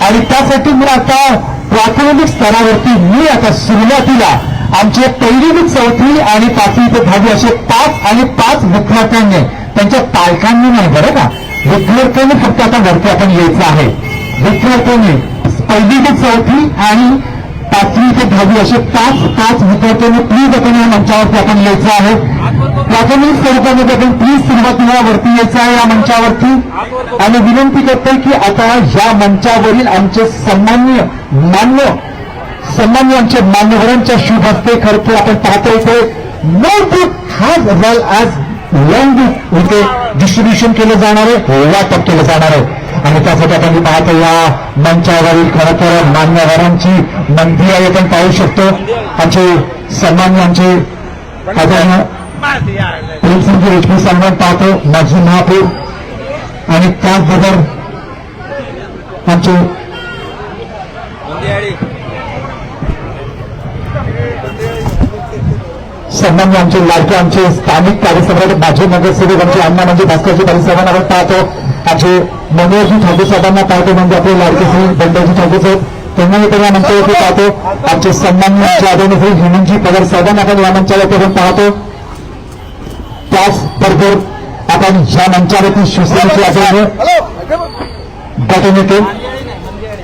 आणि त्यासाठी मी आता प्राथमिक स्तरावरती मी आता सुरुवातीला आमचे 1ली ते 4थी आणि 5वी ते 10वी असे 5 आणि 5 विद्यार्थ्यांनी त्यांच्या पालकांनी नाही बरं का, विद्यार्थ्यांनी फक्त आता वरती आपण यायचं आहे. विद्यार्थ्यांनी 1ली ते 4थी आणि 5वी ते 10वी असे 5 विद्यार्थ्यांनी प्लीज आपण या मंचावरती आपण यायचं आहे. प्राथमिक स्वरूपामध्ये आपण प्लीज सुरुवातीला वरती यायचं आहे या मंचावरती. आणि विनंती करतोय की आता या मंचावरील आमचे सन्मान्य आमच्या मान्यवरांच्या शुभ हस्ते खरं तर आपण पाहतो इथे नोटबुक हॅज वेल ॲज लँगबुक इथे डिस्ट्रीब्युशन केलं जाणार आहे, वाटप केलं जाणार आहे. आणि त्यासाठी आपण पाहतो या मंचावरील खरं तर मान्यवरांची मंदिर आहे आपण पाहू शकतो. आमचे सन्मान्य आमचे आदरणीय प्रेमसिंगजी रेशमी साहेबांना पाहतो, माजी महापौर. आणि त्याचबरोबर आमचे सन्मान्य आमचे लाडके आमचे स्थानिक कार्यसम्राट माजी नगरसेवक आमचे अण्णा म्हणजे भास्करजी परिसरांना आपण पाहतो. आमचे मनोहरजी ठाकूर साहेबांना पाहतो, म्हणजे आपले लाडके श्री बंडाजी ठाकूर साहेब त्यांनाही आपण या मंचावरती पाहतो. आमचे सन्मान्य आमचे आदरणीय श्री हेमंतजी पवार साहेबांना आपण या मंचावरती आपण पाहतो. त्याचबरोबर आपण ज्या मंचावरती शिवसेनेचे आदरणीय गटनेते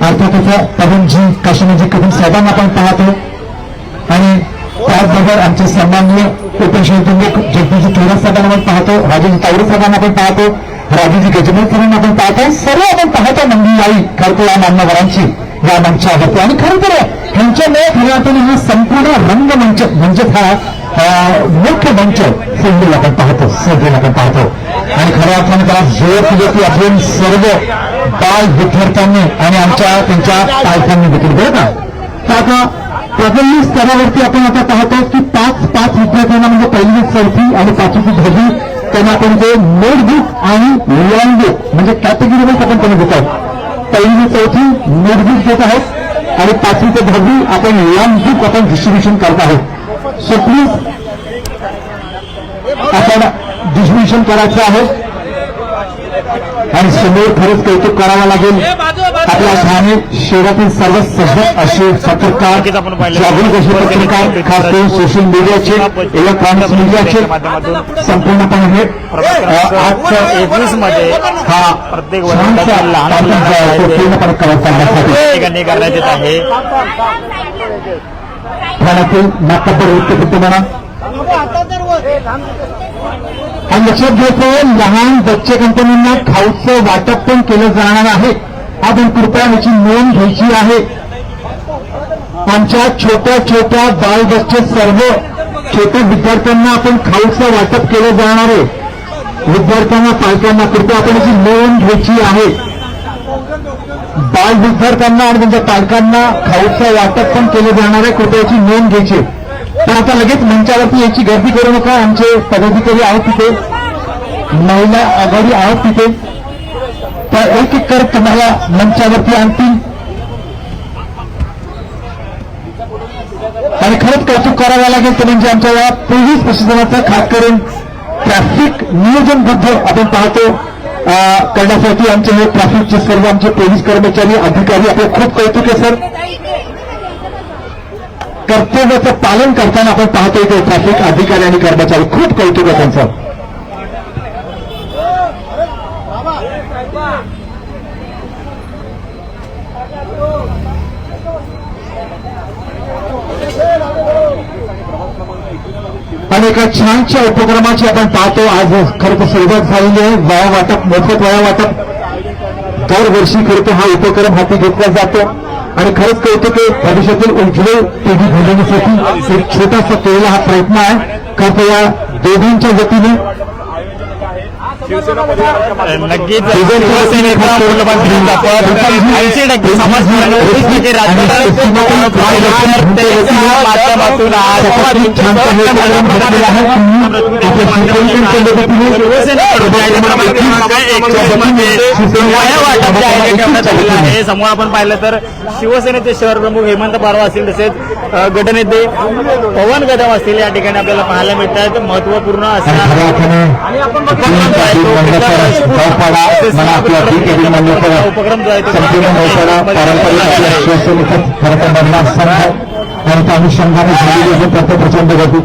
अर्थात तरुणजी काशीनाथजी कदम साहेबांना आपण पाहतो. आणि त्याचबरोबर आमचे सन्माननीय उपशहर प्रमुख जगदीशजी थोरात साहेबांना आपण पाहतो, राजेंद्र तावडे साहेबांना आपण पाहतो, राजेजी गजमेर सरांना आपण पाहतो. सर्व आपण पाहतो मंदिर आई खरं तर या मान्यवरांची या मंचावरती. आणि खरं तर ह्यांच्यामुळे खऱ्या अर्थाने हा संपूर्ण रंगमंच म्हणजे हा मुख्य मंच सजलेला आपण पाहतो. आणि खऱ्या अर्थाने त्याला जोर दिली की आपण सर्व बाल विद्यार्थ्यांनी आणि त्यांच्या पालकांनी देखील बरं का. तर आता प्राथमिक स्तरावरती आपण आता पाहतो की 5 विद्यार्थ्यांना म्हणजे 1ली ते 4थी आणि 5वी ते 10वी त्यांना आपण ते नोटबुक आणि लॉंग बुक म्हणजे कॅटेगरी वाईज आपण त्यांना देत आहोत. पहिली ते चौथी नोटबुक देत आहोत आणि 5वी ते 10वी आपण लॉंग बुक आपण डिस्ट्रीब्युशन करत आहोत. सो प्लीज आपण डिस्ट्रीब्युशन करायचं आहे आणि समोर खरंच कौतुक करावं लागेल आपल्या ठाणे शहरातील सर्व सजग असे पत्रकार, जागरूक असे पत्रकार, खास करून सोशल मीडियाचे, इलेक्ट्रॉनिक्स मीडियाचे संपूर्णपणे हे आजच्या 21 मध्ये हा प्रत्येक छानसा लहान कार्यक्रम जो आहे तो पूर्णपणे करण्यासाठी ठिकाणी करण्यात येत आहे. ठाण्यातील नागपूर वृत्तपत्र म्हणा आणि लक्षात घ्यायचं लहान बच्चे कंपन्यांना खाऊचं वाटप पण केलं जाणार आहे. आपण कृपया याची नोंद घ्यायची आहे. आमच्या छोट्या छोट्या बालबच्चे सर्व छोट्या विद्यार्थ्यांना आपण खाऊचं वाटप केलं जाणार आहे. विद्यार्थ्यांना पालकांना कृपया आपण याची नोंद घ्यायची आहे. बाल विद्यार्थ्यांना आणि त्यांच्या पालकांना खाऊचं वाटप पण केलं जाणार आहे. कृपया याची नोंद घ्यायची. पण आता लगेच मंचावरती याची गर्दी करू नका. आमचे पदाधिकारी आहेत तिथे, महिला आघाडी आहेत तिथे, तर एक एक करत तुम्हाला मंचावरती आणतील. आणि खरंच कौतुक करावं लागेल ते म्हणजे आमच्या या पोलीस प्रशासनाचं, खास करून ट्रॅफिक नियोजनबद्ध आपण पाहतो करण्यासाठी आमचे हे ट्रॅफिकचे सर्व आमचे पोलीस कर्मचारी अधिकारी आपलं खूप कौतुक आहे सर. कर्तव्याचं पालन करताना आपण पाहतो इथे ट्रॅफिक अधिकारी आणि कर्मचारी खूप कौतुक आहे त्यांचं. आणि एका छानशा उपक्रमाची आपण पाहतो आज खरं तर सुरुवात झालेली आहे. वया वाटप, मोफत वया वाटप दरवर्षी खरं तर हा उपक्रम हाती घेतला जातो आणि खरंच कौतुक आहे. भविष्यातील उज्ज्वल पिढी घडवण्यासाठी एक छोटासा केलेला हा प्रयत्न आहे. खरं तर या दोघींच्या वतीने नक्कीच शिवसेनेचा मूल्यवान जातं 80% समाज माध्यमातून हे समोर आपण पाहिलं तर शिवसेनेचे शहर प्रमुख हेमंत पारवा असतील, तसेच गटनेते पवन कदम असतील या ठिकाणी आपल्याला पाहायला मिळतात. महत्वपूर्ण उपक्रम जो आहे पारंपरिक अनुषंगाने झालेली प्रत्येक प्रचंड गती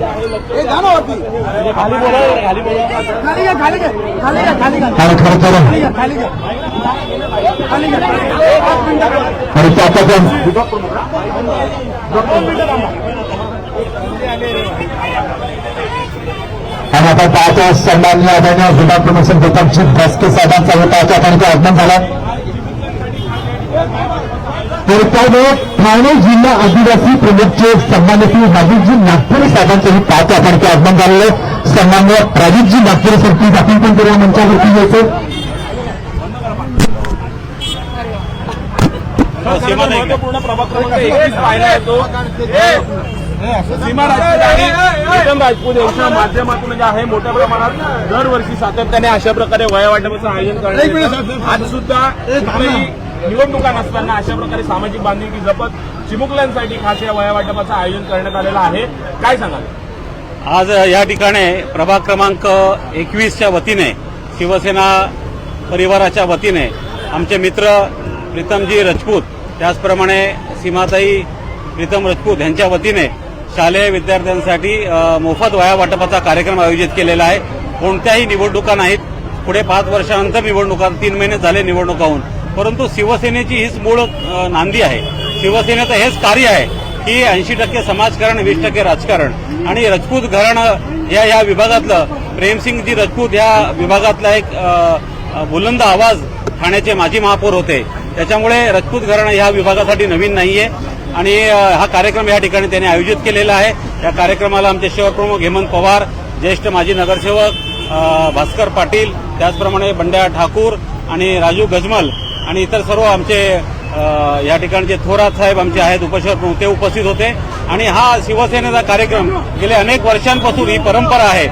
आणि खरं तर आणि त्याचा पण आणि आपण पाहतो सन्माननीय आदरणीय विभाग प्रमुख प्रतापजी भस्के साहेबांचा होता त्या ठिकाणी आगमन झाला. तर त्यामुळे ठाणे जिल्हा आदिवासी प्रमुखचे सन्मानित राजीवजी नागपुरे साहेबांचंही पाहतो आपण ते आगमन झालेलं. सन्मान्य राजीवजी नागपुरे सर आपण पण करूया मंचावरती यायचं. पूर्ण प्रभाग क्रमांक 21 पाहिला येतो. सीमा राजपूत आणि प्रीतम राजपूत यांच्या माध्यमातून जे आहे मोठ्या प्रमाणात दरवर्षी सातत्याने अशा प्रकारे वया वाटपाचं आयोजन करण्यात. आज सुद्धा कुठल्याही निवडणुका नसताना अशा प्रकारे सामाजिक बांधिलकी जपत चिमुकल्यांसाठी खास या वया वाटपाचं आयोजन करण्यात आलेलं आहे. काय सांगाल? आज या ठिकाणी प्रभाग क्रमांक 21च्या वतीने शिवसेना परिवाराच्या वतीने आमचे मित्र प्रीतमजी राजपूत, त्याचप्रमाणे सीमाताई प्रीतम राजपूत यांच्या वतीने शालेय विद्यार्थ्यांसाठी मोफत वया वाटपाचा कार्यक्रम आयोजित केलेला आहे. कोणत्याही निवडणुका नाहीत. पुढे 5 वर्षानंतर निवडणुका, 3 महिने झाले निवडणुका होऊन, परंतु शिवसेनेची हीच मूळ नांदी आहे. शिवसेनेचं हेच कार्य आहे की 80% समाजकारण, 20% राजकारण. आणि राजपूत घराणं या विभागातलं प्रेमसिंगजी राजपूत या विभागातला एक बुलंद आवाज ठाण्याचे माजी महापौर होते. त्याच्यामुळे राजपूत घराणं ह्या विभागासाठी नवीन नाहीये आणि हा कार्यक्रम या ठिकाणी त्यांनी आयोजित केलेला आहे. या कार्यक्रमाला आमचे शहर प्रमुख हेमंत पवार, ज्येष्ठ माजी नगरसेवक भास्कर पाटील, त्याचप्रमाणे बंड्या ठाकूर आणि राजू गजमल आणि इतर सर्व आमचे या ठिकाणचे थोरात साहेब आमचे आहेत उपशहर प्रमुख, ते उपस्थित होते आणि हा शिवसेनेचा कार्यक्रम गेले अनेक वर्षांपासून ही परंपरा आहे.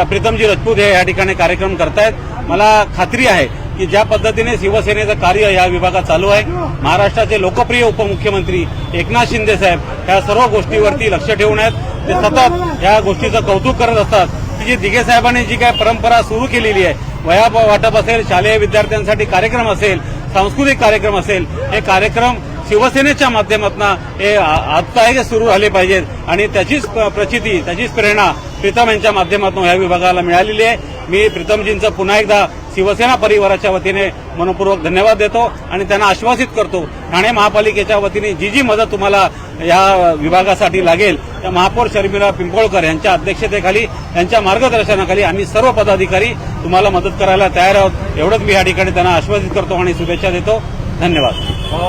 प्रीतमजी राजपूत हे या ठिकाणी कार्यक्रम करतायत. मला खात्री आहे की ज्या पद्धतीने शिवसेनेचं कार्य या विभागात चालू आहे, महाराष्ट्राचे लोकप्रिय उपमुख्यमंत्री एकनाथ शिंदे साहेब ह्या सर्व गोष्टीवरती लक्ष ठेवून आहेत. ते सतत या गोष्टीचं कौतुक करत असतात की जी दिघे साहेबांनी जी काय परंपरा सुरू केलेली आहे, वह्या वाटप असेल, शालेय विद्यार्थ्यांसाठी कार्यक्रम असेल, सांस्कृतिक कार्यक्रम असेल, हे कार्यक्रम शिवसेनेच्या माध्यमातून हे आजताही सुरू झाले पाहिजेत आणि त्याचीच प्रचिती, त्याचीच प्रेरणा प्रीतम यांच्या माध्यमातून या विभागाला मिळालेली आहे. मी प्रीतमजींचं पुन्हा एकदा शिवसेना परिवाराच्या वतीने मनपूर्वक धन्यवाद देतो आणि त्यांना आश्वासित करतो ठाणे महापालिकेच्या वतीने जी जी मदत तुम्हाला या विभागासाठी लागेल त्या महापौर शर्मिला पिंपळकर यांच्या अध्यक्षतेखाली, यांच्या मार्गदर्शनाखाली आम्ही सर्व पदाधिकारी तुम्हाला मदत करायला तयार आहोत. एवढंच मी या ठिकाणी त्यांना आश्वासित करतो आणि शुभेच्छा देतो. धन्यवाद.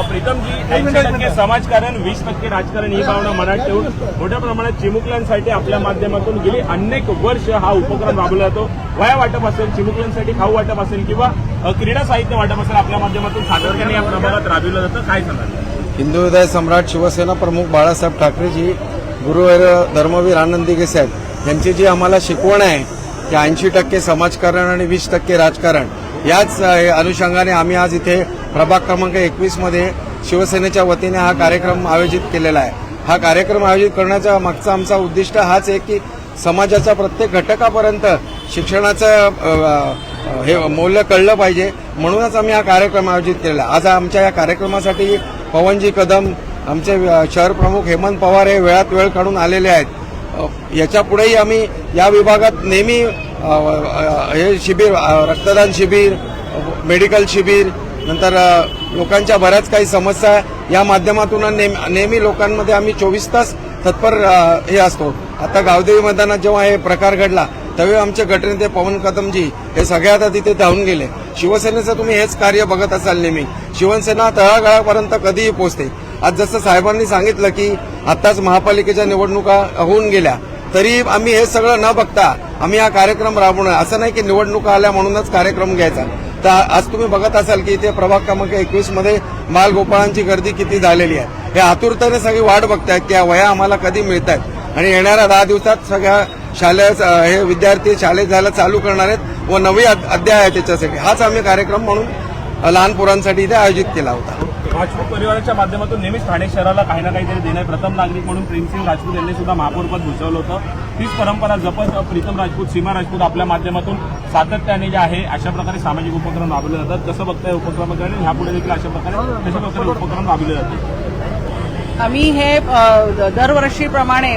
प्रीतमजी, 80% समाजकारण, 20% राजकारण ही भावना मनात ठेवून मोठ्या प्रमाणात चिमुकल्यांसाठी आपल्या माध्यमातून गेली अनेक वर्ष हा उपक्रम राबवला जातो. वह्या वाटप असेल, चिमुकल्यांसाठी खाऊ वाटप असेल किंवा क्रीडा साहित्य वाटप असेल, आपल्या माध्यमातून सातत्याने या प्रभागात राबविलं जातं. काय सांगाल? हिंदू हृदय सम्राट शिवसेना प्रमुख बाळासाहेब ठाकरेजी, गुरुवर्य धर्मवीर आनंद दिघे साहेब यांची जी आम्हाला शिकवण आहे की 80% समाजकारण आणि 20% राजकारण, याच अनुषंगाने आम्ही आज इथे प्रभाग क्रमांक 21 मध्ये शिवसेनेच्या वतीने हा कार्यक्रम आयोजित केलेला आहे. हा कार्यक्रम आयोजित करण्याचा मागचा आमचा उद्दिष्ट हाच आहे की समाजाच्या प्रत्येक घटकापर्यंत शिक्षणाचं हे मूल्य कळलं पाहिजे, म्हणूनच आम्ही हा कार्यक्रम आयोजित केलेला आहे. आज आमच्या या कार्यक्रमासाठी पवनजी कदम, आमचे शहर प्रमुख हेमंत पवार हे वेळात वेळ काढून आलेले आहेत. याच्या पुढेही आम्ही या विभागात नेहमी हे शिबिर, रक्तदान शिबिर, मेडिकल शिबिर, नंतर लोकांच्या बऱ्याच काही समस्या या माध्यमातून नेहमी लोकांमध्ये आम्ही 24 तास तत्पर हे असतो. आता गावदेवी मैदानात जेव्हा हे प्रकार घडला त्यावेळी आमचे गटनेते पवन कदमजी हे सगळ्यात आधी तिथे धावून गेले. शिवसेनेचं तुम्ही हेच कार्य बघत असाल नेहमी, शिवसेना तळागाळापर्यंत कधीही पोहोचते. आज जसं साहेबांनी सांगितलं की आत्ताच महापालिकेच्या निवडणुका होऊन गेल्या, तरी आम्ही हे सगळं न बघता आम्ही हा कार्यक्रम राबवणार. असं नाही की निवडणुका आल्या म्हणूनच कार्यक्रम घ्यायचा. तर आज तुम्ही बघत असाल की इथे प्रभाग क्रमांक 21 मध्ये बालगोपाळांची गर्दी किती झालेली आहे. हे आतुरतेने सगळी वाट बघतायत की या वह्या आम्हाला कधी मिळत आहेत आणि येणाऱ्या 10 दिवसात सगळ्या शालेय हे विद्यार्थी शाळेत जायला चालू करणार आहेत व नवी अध्याय आहे त्याच्यासाठी. हाच आम्ही कार्यक्रम म्हणून लहान पोरांसाठी इथे आयोजित केला होता. राजपूत परिवाराच्या माध्यमातून नेहमीच ठाणे शहराला काही ना काहीतरी देणे, प्रथम नागरिक म्हणून प्रेमसिंग राजपूत यांनी सुद्धा महापौरपद भूषवलं होतं. तीच परंपरा जपत प्रीतम राजपूत, सीमा राजपूत आपल्या माध्यमातून सातत्याने जे आहे अशा प्रकारे सामाजिक उपक्रम राबवले जातात. कसं बघताय उपक्रमाकडे, ह्यापुढे देखील अशा प्रकारे उपक्रम राबवले जातात? आम्ही हे दरवर्षीप्रमाणे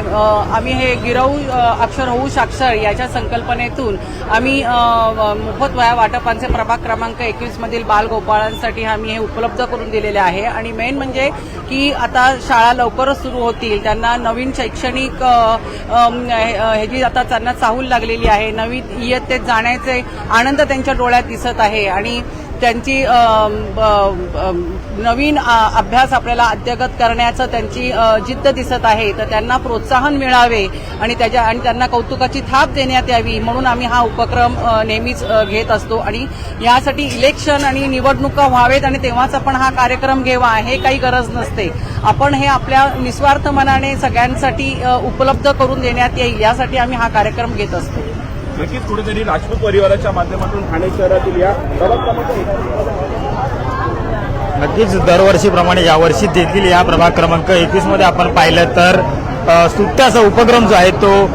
आम्ही हे गिरवू अक्षर होऊ साक्षर याच्या संकल्पनेतून आम्ही मोफत वह्या वाटपांचे प्रभाग क्रमांक 21 मधील बालगोपाळांसाठी आम्ही हे उपलब्ध करून दिलेले आहे. आणि मेन म्हणजे की आता शाळा लवकरच सुरू होतील, त्यांना नवीन शैक्षणिक ह्याची आता त्यांना चाहूल लागलेली आहे. नवीन इयत्तेत जाण्याचे आनंद त्यांच्या डोळ्यात दिसत आहे आणि त्यांची नवीन अभ्यास आपल्याला अद्ययावत करण्याचं त्यांची जिद्द दिसत आहे. तर त्यांना प्रोत्साहन मिळावे आणि त्यांना कौतुकाची थाप देण्यात यावी म्हणून आम्ही हा उपक्रम नेहमीच घेत असतो. आणि यासाठी इलेक्शन आणि निवडणुका व्हावेत आणि तेव्हाच आपण हा कार्यक्रम घ्यावा हे काही गरज नसते. आपण हे आपल्या निस्वार्थ मनाने सगळ्यांसाठी उपलब्ध करून देण्यात येईल यासाठी आम्ही हा कार्यक्रम घेत असतो. नक्कीच कुठेतरी राजपूत परिवाराच्या माध्यमातून ठाणे शहरातील या नक्कीच दरवर्षीप्रमाणे यावर्षी देखील या प्रभाग क्रमांक 21 मध्ये आपण पाहिलं तर सुट्ट्याचा उपक्रम जो आहे तो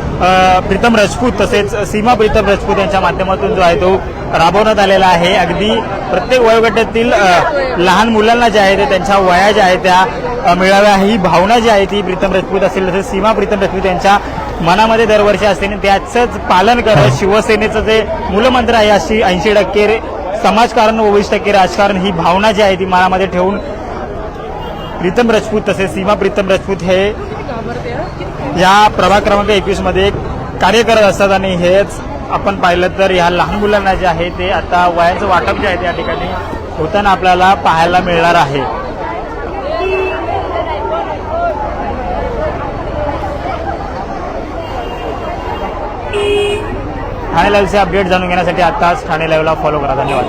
प्रीतम राजपूत तसेच सीमा प्रीतम राजपूत यांच्या माध्यमातून जो आहे तो राबवण्यात आलेला आहे. अगदी प्रत्येक वयोगटातील लहान मुलांना जे आहे ते त्यांच्या वया ज्या आहेत त्या मिळाव्या ही भावना जी आहे ती प्रीतम राजपूत असेल तसेच सीमा प्रीतम राजपूत यांच्या मनामध्ये दरवर्षी असते आणि त्याचंच पालन करत शिवसेनेचं जे मूलमंत्र आहे अशी 80% समाजकारण व 20% राजकारण ही भावना जी आहे ती मनामध्ये ठेवून प्रीतम राजपूत तसेच सीमा प्रीतम राजपूत हे या प्रभाग क्रमांक 21 मध्ये कार्य करत असतात. आणि हेच आपण पाहिलं तर ह्या लहान मुलांना जे आहे ते आता वयाचं वाटप जे आहे त्या ठिकाणी होताना आपल्याला पाहायला मिळणार आहे. ठाणे लाईव्हचे अपडेट जाणून घेण्यासाठी आताच ठाणे लाईव्हला फॉलो करा. धन्यवाद.